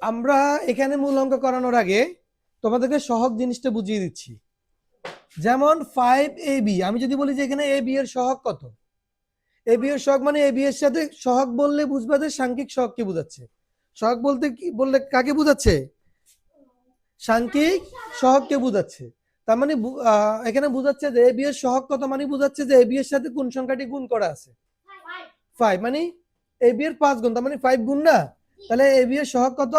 আমরা এখানে মূল অঙ্ক করানোর আগে তোমাদেরকে সহগ জিনিসটা বুঝিয়ে দিচ্ছি। যেমন 5ab, আমি যদি বলি যে এখানে ab এর সহগ কত, ab এর সহগ মানে ab এর সাথে সহগ বললে বুঝবা যে সাংখ্যিক সহগকে বোঝাচ্ছে। সহগ বলতে কি বললে কাকে বোঝাচ্ছে? সাংখ্যিক সহগকে বোঝাচ্ছে। তার মানে এখানে বোঝাচ্ছে যে ab এর সহগ কত, মানে বোঝাচ্ছে যে ab এর সাথে কোন সংখ্যাটি গুণ করা আছে 5, মানে ab এর 5 গুণ, তার মানে 5 গুণ না, তাহলে ab এর সহগ কত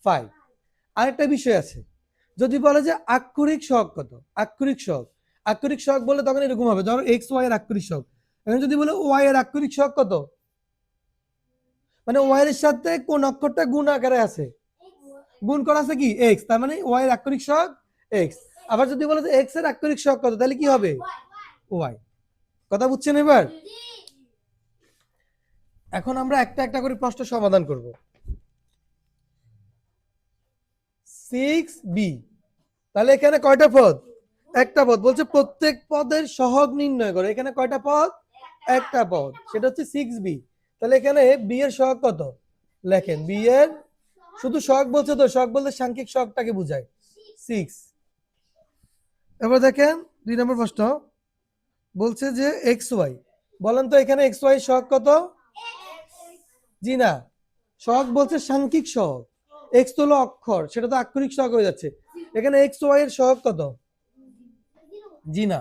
5। আরেকটা বিষয় আছে, যদি বলে যে আক্ষরিক সহগ কত, আক্ষরিক সহগ বললে তখন এরকম হবে, ধরো x y এর আক্ষরিক সহগ। এখন যদি বলে y এর আক্ষরিক সহগ কত, মানে y এর সাথে কোন অক্ষরটা গুণ আকারে আছে, গুণ করা আছে কি x, তার মানে y এর আক্ষরিক সহগ x। আবার যদি বলে যে x এর আক্ষরিক সহগ কত, তাহলে কি হবে y। কথা বুঝছেন এবার? এখন আমরা একটা একটা করে প্রশ্ন সমাধান করব। 6b, তাহলে এখানে কয়টা পদ? একটা পদ। বলছে প্রত্যেক পদের সহগ নির্ণয় করে। এখানে কয়টা পদ? একটা পদ, সেটা হচ্ছে 6b। তাহলে এখানে b এর সহগ কত লেখেন, b এর শুধু সহগ বলছে, তো সহগ বলতে সাংখ্যিক সহগটাকে বোঝায় 6। এবার দেখেন 2 নম্বর প্রশ্ন, বলছে যে xy, বলেন তো এখানে xy সহগ কত? জি না, সহগ বলছে সাংখ্যিক সহগ, x তো হলো অক্ষর, সেটা তো আক্ষরিক সহগ হয়ে যাচ্ছে। এখানে xy এর সহগ কত? জি না,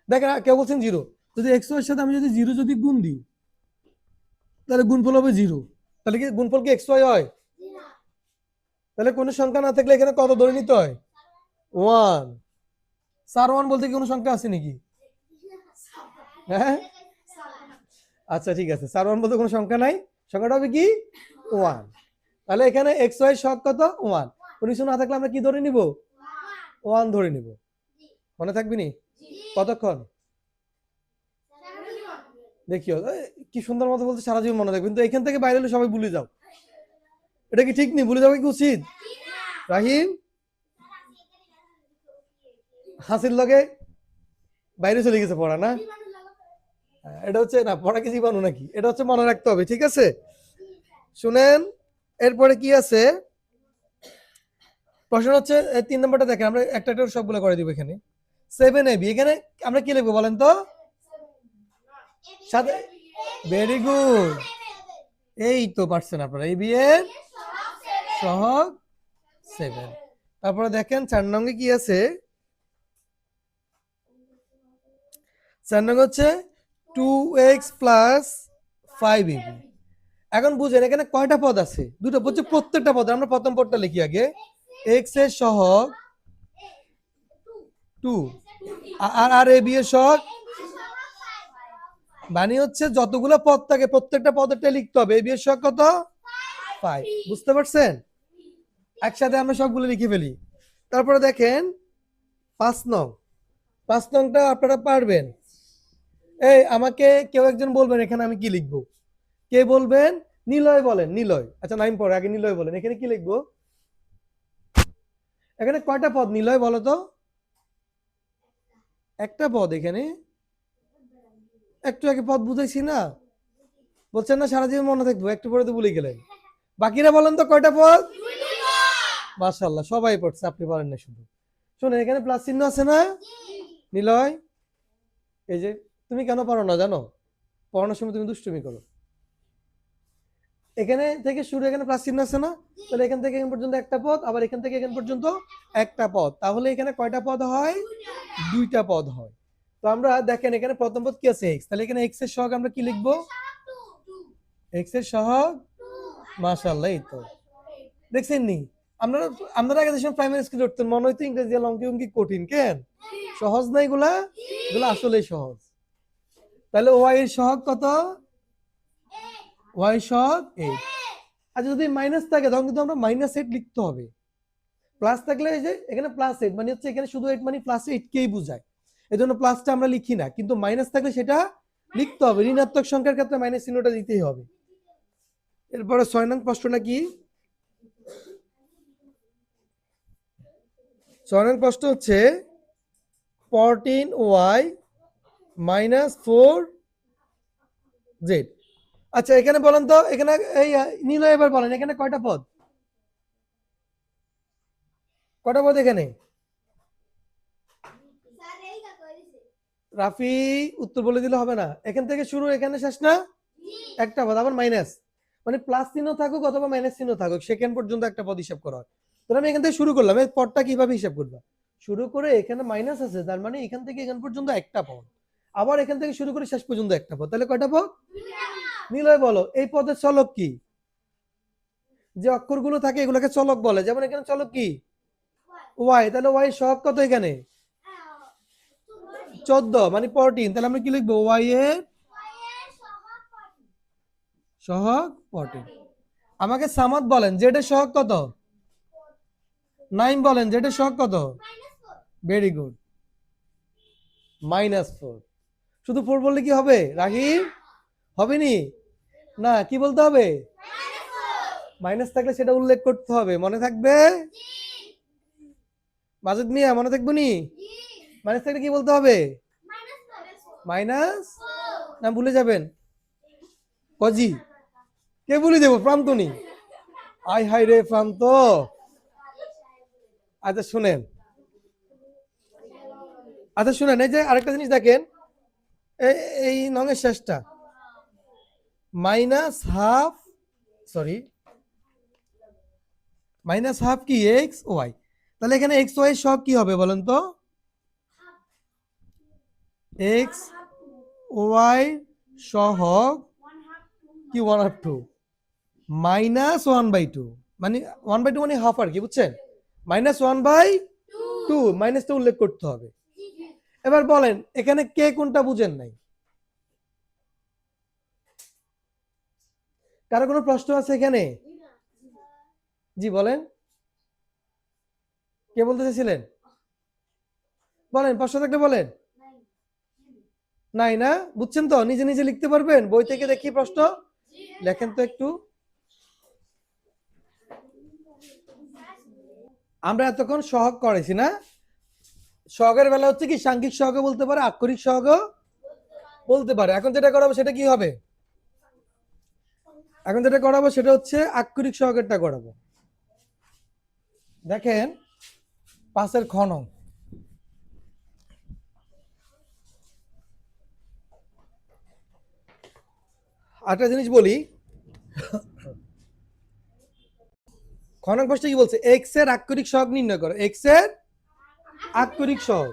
দেখেন কেউ বলছেন 0। যদি xy এর সাথে আমি যদি 0 যদি গুণ দিই, তাহলে গুণফল হবে 0। তাহলে কি গুণফল কি xy হয়? তাহলে কোনো সংখ্যা না থাকলে এখানে কত ধরে নিতে হয়? 1। স্যার 1 বলতে কি কোনো সংখ্যা আছে নাকি? হ্যাঁ, আচ্ছা ঠিক আছে, স্যার 1 বলতে কোনো সংখ্যা নাই, সংখ্যাটা হবে কি 1। তাহলে এখানে xy এর সহগ কত? 1। কোনো কিছু না থাকলে আমরা কি ধরে নিব? 1 ধরে নিব। মনে থাকবে নি? কতক্ষণ? দেখিও কি সুন্দর মতো বলতে সারা জীবন মনে থাকবে, কিন্তু এখান থেকে বাইরে হলে সবাই ভুলে যাও। এটা কি ঠিক নেই? ভুলে যাবে কি উচিত? রাহিম হাসির লগে বাইরে চলে গেছে পড়া না, এটা হচ্ছে না পড়া কি জীবাণু নাকি, এটা হচ্ছে মনে রাখতে হবে, ঠিক আছে? শুনেন, এরপরে কি আছে প্রশ্ন হচ্ছে 3 নম্বরটা দেখেন, আমরা একটা একটা সবগুলো করে দিব। এখানে 7ab, এখানে আমরা কি লিখবো বলেন তো? সাথে ভেরি গুড, এই তো পারছেন আপনারা, ab এর সহগ 7। তারপরে দেখেন 4 নঙ্গে কি আছে, 4 নং হচ্ছে 2x প্লাস 5ab। এখন বুঝেন এখানে কয়টা পদ আছে? দুটো। বলছে প্রত্যেকটা পদ, আমরা প্রথম পদটা লিখি আগে, x এর সহগ 2 আর আর ab এর সহগ, মানে হচ্ছে যতগুলো পদ থাকে প্রত্যেকটা পদেরটা লিখতে হবে। ab এর সহগ কত? 5। বুঝতে পারছেন? একসাথে আমরা সবগুলো লিখে ফেলি। তারপরে দেখেন 5 নং, 5 নংটা আপনারা পারবেন। এই আমাকে কেউ একজন বলবেন এখানে আমি কি লিখবো, কে বলবেন? নিলয় বলেন, নিলয়। আচ্ছা নাইম পড়ে, আগে নিলয় বলেন এখানে কি লিখবো। এখানে কয়টা পদ নিলয় বলো তো? একটা পদ। এখানে একটু আগে পদ বুঝাইছি না, বলছেন না সারা জীবন মনে থাকবো, একটু পরে তো ভুলে গেলেন। বাকিরা বলেন তো কয়টা পদ? মাশাআল্লাহ সবাই পড়ছে, আপনি পারেন না শুধু। শোনেন এখানে প্লাস চিহ্ন আছে না নিলয়? এই যে তুমি কেন পারো না জানো? পড়ানোর সময় তুমি দুষ্টুমি করো। এখানে থেকে শুরু, এখানে প্লাস চিহ্ন আছে না, তাহলে এখান থেকে এখান পর্যন্ত একটা পদ, আবার এখান থেকে এখান পর্যন্ত একটা পদ, তাহলে এখানে কয়টা পদ হয়? দুইটা পদ হয়। তো আমরা দেখেন এখানে প্রথম পদ কি আছে x, তাহলে এখানে x এর সহগ আমরা কি লিখবো? x এর সহগ, মাশাআল্লাহ, এই তো দেখছেন নি। আপনারা আপনারা আগে যখন প্রাইমারি স্কুলে উঠতেন মনে হইতো ইংরেজি অঙ্ক অঙ্কি কঠিন, কেন? সহজ না এগুলা, এগুলো আসলেই সহজ। তাহলে y এর সহগ কত? y সহগ 8। আচ্ছা যদি মাইনাস থাকে তখন কিন্তু আমরা -8 লিখতে হবে। প্লাস থাকলে এই যে এখানে +8 মানে হচ্ছে এখানে শুধু 8 মানে +8 কেই বোঝায়, এজন্য প্লাসটা আমরা লিখি না, কিন্তু মাইনাস থাকলে সেটা লিখতে হবে। ঋণাত্মক সংখ্যার ক্ষেত্রে মাইনাস চিহ্নটা দিতেই হবে। এরপরে 6 নং প্রশ্নটা কি? 6 নং প্রশ্ন হচ্ছে 14y - 4z। আচ্ছা এখানে বলেন তো, এখানে এই নিলয় এবার বলেন এখানে কয়টা পদ? কয়টা পদ এখানে? রাফি উত্তর বলে দিলে হবে না, এখান থেকে শুরু এখানে শেষ না, একটা পদ, আবার মাইনাস, মানে প্লাস চিহ্ন থাকুক অথবা মাইনাস চিহ্ন থাকুক সেকেন্ড পর্যন্ত একটা পদ হিসাব করা হয়। তো আমি এখান থেকে শুরু করলাম, এই পদটা কিভাবে হিসাব করবা, শুরু করে এখানে মাইনাস আছে, তার মানে এখান থেকে এখান পর্যন্ত একটা পদ, আবার এখান থেকে শুরু করে শেষ পর্যন্ত একটা পদ, তাহলে কয়টা পদ? নিলয় বলো এই পদের চলক কি? যে অক্ষরগুলো থাকে এগুলোকে চলক বলে, যেমন এখানে চলক কি? ওয়াই, তাহলে ওয়াই সহগ কত এখানে? 14, মানে 14, তাহলে আমরা কি লিখবো? ওয়াই এর সহগ 14। আমাকে সামাদ বলেন জেড এর সহগ কত? নাইম বলেন জেড এর সহগ কত? Very good, -4। শুধু 4 বললে কি হবে রাহিম? হবে নি, না, কি বলতে হবে? মাইনাস থাকলে সেটা উল্লেখ করতে হবে, মনে থাকবে? মাজেদ মিয়া মনে থাকবে নি? মাইনাস থাকলে কি বলতে হবে? মাইনাস, না ভুলে যাবেন? কজি, কে ভুলে দেবো? প্রান্তনি, আই হাই রে প্রান্ত। আচ্ছা শুনেন, আচ্ছা শুনেন, এই যে আরেকটা জিনিস দেখেন, এই নঙের শেষটা -হাফ, সরি -হাফ কি এক্স ওয়াই, তাহলে এখানে এক্স ওয়াই সব কি হবে বলেন তো? এক্স ওয়াই সহগ কি 1/2 -1/2, মানে 1/2 মানে হাফ আর কি, বুঝছেন? -1/2, মাইনাসটা উল্লেখ করতে হবে। এবার বলেন এখানে কে কোনটা বুঝেন নাই? কারো কোনো প্রশ্ন আছে এখানে? জি বলেন, কে বলতে চাইছিলেন? বলেন, প্রশ্ন থাকলে বলেন। নাই না, বুঝছেন তো? নিজে নিজে লিখতে পারবেন? বই থেকে দেখি প্রশ্ন লেখেন তো একটু। আমরা এতক্ষণ সহগ করেছি না? সহগের বেলা হচ্ছে কি সাংখ্যিক সহগ বলতে পারে, আক্ষরিক সহগ বলতে পারে। এখন যেটা করাবো সেটা কি হবে? এখন যেটা করাবো সেটা হচ্ছে আক্ষরিক সহগেরটা করাবো। দেখেন 5-এর খ নং, আরেকটা জিনিস বলি, খ নং প্রশ্নে কি বলছে? এক্স এর আক্ষরিক সহগ নির্ণয় করো, এক্স এর আক্ষরিক সহগ।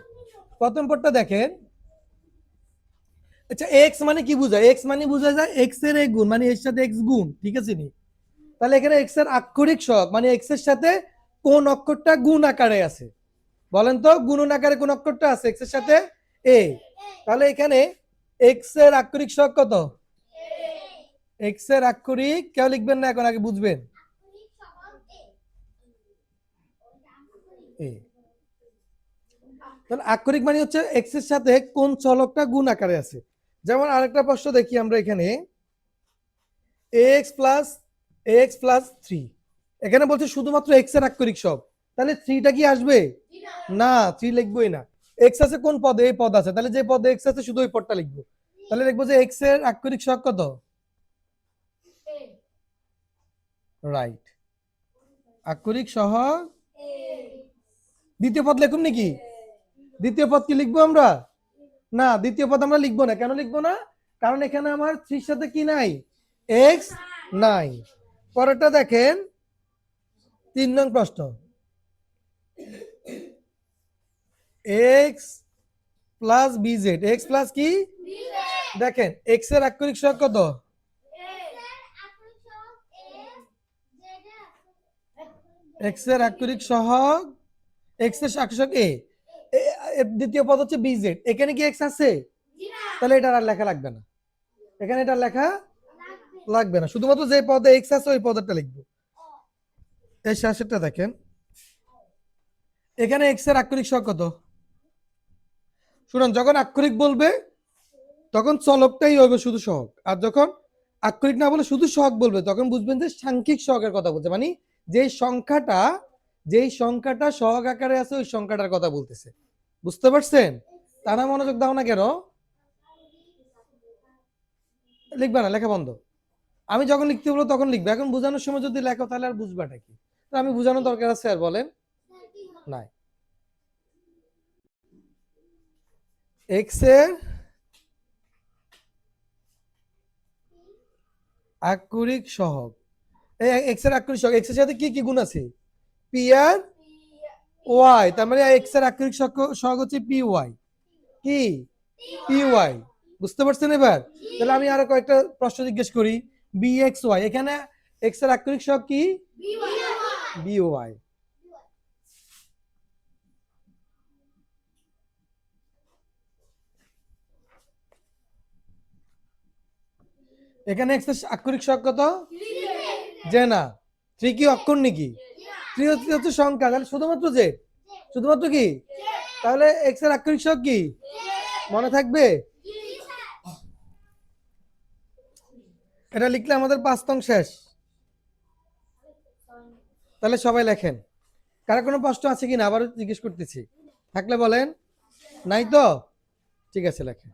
প্রথম পদটা দেখেন, আচ্ছা এক্স মানে কি বোঝায়? এক্স মানে বোঝা যায় এক্স এর এক গুণ, মানে এর সাথে এক্স গুণ, ঠিক আছে নি? তাহলে এখানে এক্স এর আক্ষরিক সহগ মানে এক্স এর সাথে কোন অক্ষরটা গুণ আকারে আছে বলেন তো? গুণন আকারে কোন অক্ষরটা আছে এক্স এর সাথে? এ। তাহলে এখানে এক্স এর আক্ষরিক সহগ কত? এক্স এর আক্ষরিক কেউ লিখবেন না, এখন আগে বুঝবেন। এ, তাহলে আক্ষরিক মানে হচ্ছে এক্স এর সাথে কোন চলকটা গুণ আকারে আছে। যেমন আরেকটা প্রশ্ন দেখি আমরা এখানে, x+3, এখানে বলছে শুধুমাত্র এক্স এর আক্ষরিক সহগ, তাহলে 3টা কি আসবে? না, 3 লিখবোই না। এক্স আছে কোন পদে? এই পদ আছে, তাহলে যে পদে এক্স আছে শুধু ওই পদটা লিখবো। তাহলে লিখবো যে এক্স এর আক্ষরিক সহগ কত? রাইট, আক্ষরিক সহগ। দ্বিতীয় পদ লিখুন নাকি? দ্বিতীয় পদ কি লিখবো আমরা? না, দ্বিতীয় পদ আমরা লিখবো না। কেন লিখবো না? কারণ এখানে আমার 3 এর সাথে কি নাই? এক্স নাই। পরেরটা দেখেন 3 নং প্রশ্ন, x plus BZ, x plus কি? দেখেন এক্স এর আক্ষরিক সহগ কত? এক্স এর আক্ষরিক সহগ, এক্স এর আক্ষরিক সহগ এ, দ্বিতীয় পদ হচ্ছে বিজেড, এখানে কি এক্স আছে? তাহলে এটা আর লেখা লাগবে না, এখানে এটা লেখা লাগবে না, শুধুমাত্র যে পদে এক্স আছে ওই পদেরটা লিখবো। এই শেষেরটা দেখেন, এখানে এক্স এর আক্ষরিক সহগ কত? শুনুন, যখন আক্ষরিক বলবে তখন চলকটাই হবে শুধু সহগ, আর যখন আক্ষরিক না বলে শুধু সহগ বলবে তখন বুঝবেন যে সাংখ্যিক সহগের কথা বলছে, মানে যেই সংখ্যাটা সহগ আকারে আছে ওই সংখ্যাটার কথা বলতেছে। বুঝতে পারছেন? তারা মনোযোগ দাও না কেন? লিখবা না, লেখা বন্ধ। আমি যখন লিখতে বলবো তখন লিখবে, এখন বোঝানোর সময় যদি লেখো তাহলে আর বুঝবাটা কি? আমি বোঝানোর দরকার আছে আর? বলেন, নাই। এক্স এর আক্ষরিক সহগ, এই এক্স এর আক্ষরিক সহগ, এক্স এর সাথে কি কি গুণ আছে? পি আর ওয়াই, তার মানে এক্স এর আক্ষরিক সহগ হচ্ছে পি ওয়াই। কি? P Y. বুঝতে পারছেন এবার? তাহলে আমি আরো কয়েকটা প্রশ্ন জিজ্ঞেস করি। বি এক্স ওয়াই, এখানে এক্স এর আক্ষরিক সহগ কি? B Y. এখানে এক্স এর আক্ষরিক সহগ কত? যে না, থ্রি কি অক্ষর নাকি? থ্রি হচ্ছে সংখ্যা, তাহলে শুধুমাত্র জেড। শুধুমাত্র কি? তাহলে এক্স এর আক্ষরিক সহগ কি? মনে থাকবে? এটা লিখলে আমাদের 5 নং শেষ। তাহলে সবাই লেখেন। কার কোনো প্রশ্ন আছে কিনা আবারও জিজ্ঞেস করতেছি, থাকলে বলেন। নাই তো? ঠিক আছে, লেখেন।